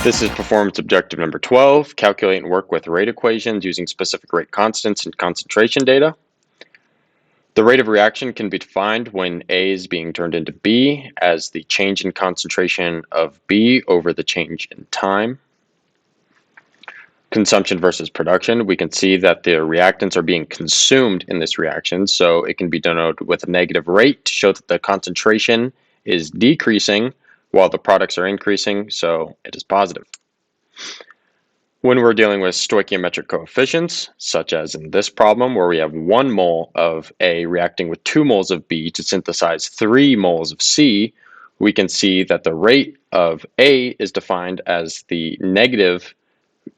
This is performance objective number 12, calculate and work with rate equations using specific rate constants and concentration data. The rate of reaction can be defined when A is being turned into B as the change in concentration of B over the change in time. Consumption versus production, we can see that the reactants are being consumed in this reaction, so it can be denoted with a negative rate to show that the concentration is decreasing while the products are increasing, so it is positive. When we're dealing with stoichiometric coefficients, such as in this problem where we have 1 mole of A reacting with 2 moles of B to synthesize 3 moles of C, we can see that the rate of A is defined as the negative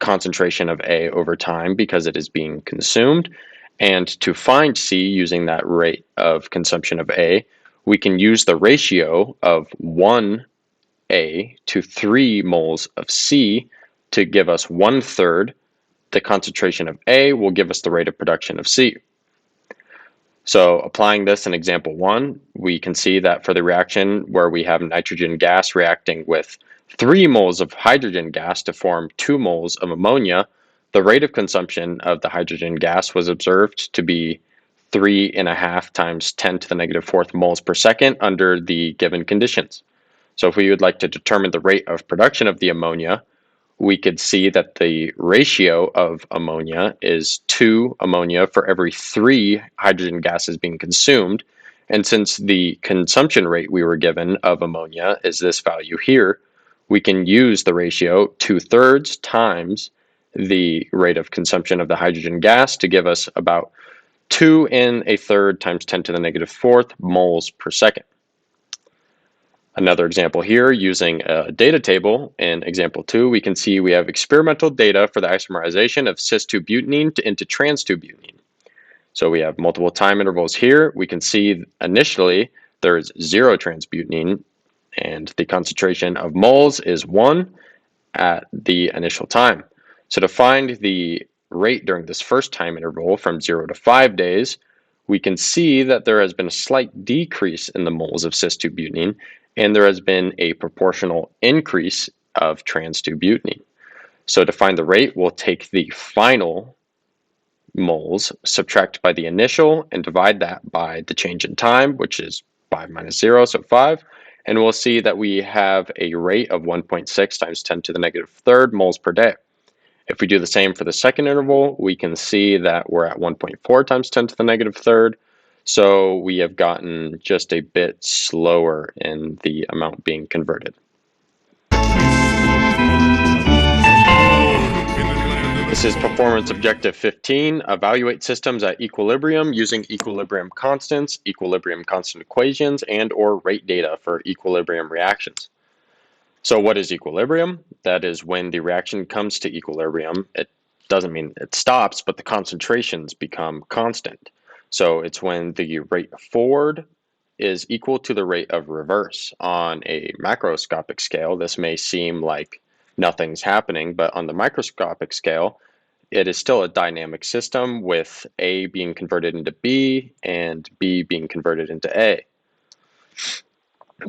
concentration of A over time because it is being consumed. And to find C using that rate of consumption of A, we can use the ratio of 1A to 3 moles of C to give us 1/3. The concentration of A will give us the rate of production of C. So applying this in example 1, we can see that for the reaction where we have nitrogen gas reacting with 3 moles of hydrogen gas to form 2 moles of ammonia, the rate of consumption of the hydrogen gas was observed to be 3.5 times 10 to the negative 4th moles per second under the given conditions. So if we would like to determine the rate of production of the ammonia, we could see that the ratio of ammonia is 2 ammonia for every 3 hydrogen gases being consumed. And since the consumption rate we were given of ammonia is this value here, we can use the ratio 2/3 times the rate of consumption of the hydrogen gas to give us about 2⅓ times 10 to the negative 4th moles per second. Another example here, using a data table in example 2, we can see we have experimental data for the isomerization of cis-2-butanene into trans-2-butanene. So we have multiple time intervals here. We can see initially there's 0 trans-butanene and the concentration of moles is 1 at the initial time. So to find the rate during this first time interval from 0 to 5 days, we can see that there has been a slight decrease in the moles of cis-2-butanene, and there has been a proportional increase of trans-2-butanene. So to find the rate, we'll take the final moles, subtract by the initial, and divide that by the change in time, which is 5 minus 0, so 5. And we'll see that we have a rate of 1.6 times 10 to the negative 3rd moles per day. If we do the same for the second interval, we can see that we're at 1.4 times 10 to the negative 3rd. So we have gotten just a bit slower in the amount being converted. This is performance objective 15, evaluate systems at equilibrium using equilibrium constants, equilibrium constant equations, and/or rate data for equilibrium reactions. So what is equilibrium? That is when the reaction comes to equilibrium. It doesn't mean it stops, but the concentrations become constant. So it's when the rate forward is equal to the rate of reverse. On a macroscopic scale, this may seem like nothing's happening, but on the microscopic scale, it is still a dynamic system with A being converted into B and B being converted into A.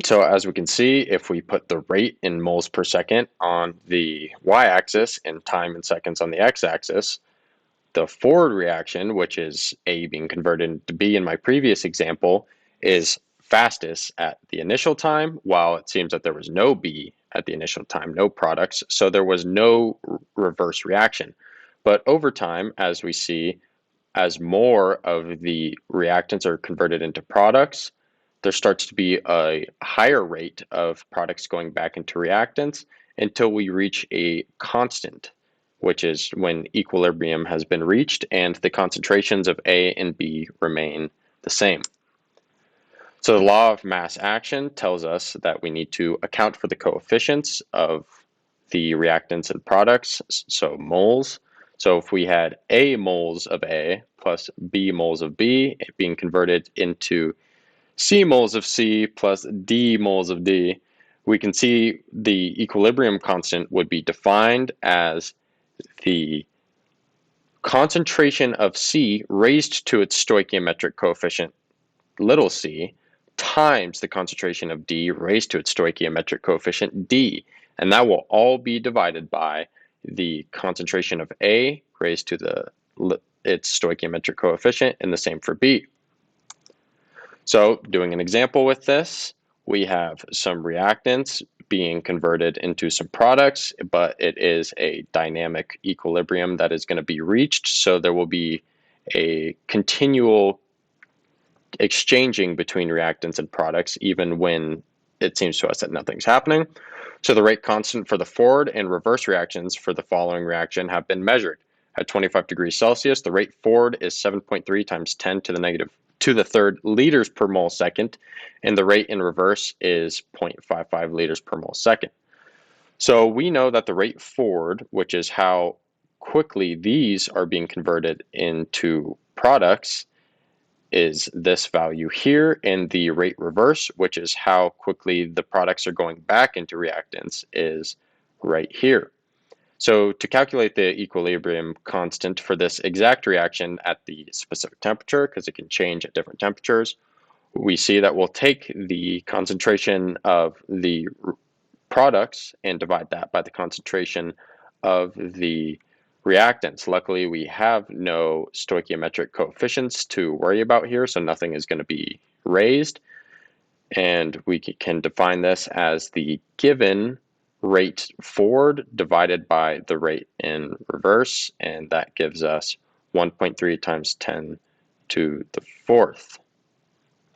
So as we can see, if we put the rate in moles per second on the y-axis and time in seconds on the x-axis, the forward reaction, which is A being converted into B in my previous example, is fastest at the initial time, while it seems that there was no B at the initial time, no products, so there was no reverse reaction. But over time, as we see, as more of the reactants are converted into products, there starts to be a higher rate of products going back into reactants until we reach a constant, which is when equilibrium has been reached and the concentrations of A and B remain the same. So the law of mass action tells us that we need to account for the coefficients of the reactants and products, so moles. So if we had A moles of A plus B moles of B being converted into C moles of C plus D moles of D, we can see the equilibrium constant would be defined as the concentration of C raised to its stoichiometric coefficient little c times the concentration of D raised to its stoichiometric coefficient D. And that will all be divided by the concentration of A raised to its stoichiometric coefficient, and the same for B. So doing an example with this, we have some reactants being converted into some products, but it is a dynamic equilibrium that is going to be reached. So there will be a continual exchanging between reactants and products, even when it seems to us that nothing's happening. So the rate constant for the forward and reverse reactions for the following reaction have been measured. At 25 degrees Celsius, the rate forward is 7.3 times 10 to the third liters per mole second, and the rate in reverse is 0.55 liters per mole second. So we know that the rate forward, which is how quickly these are being converted into products, is this value here, and the rate reverse, which is how quickly the products are going back into reactants, is right here. So to calculate the equilibrium constant for this exact reaction at the specific temperature, because it can change at different temperatures, we see that we'll take the concentration of the products and divide that by the concentration of the reactants. Luckily, we have no stoichiometric coefficients to worry about here, so nothing is going to be raised. And we can define this as the given rate forward divided by the rate in reverse, and that gives us 1.3 times 10 to the fourth.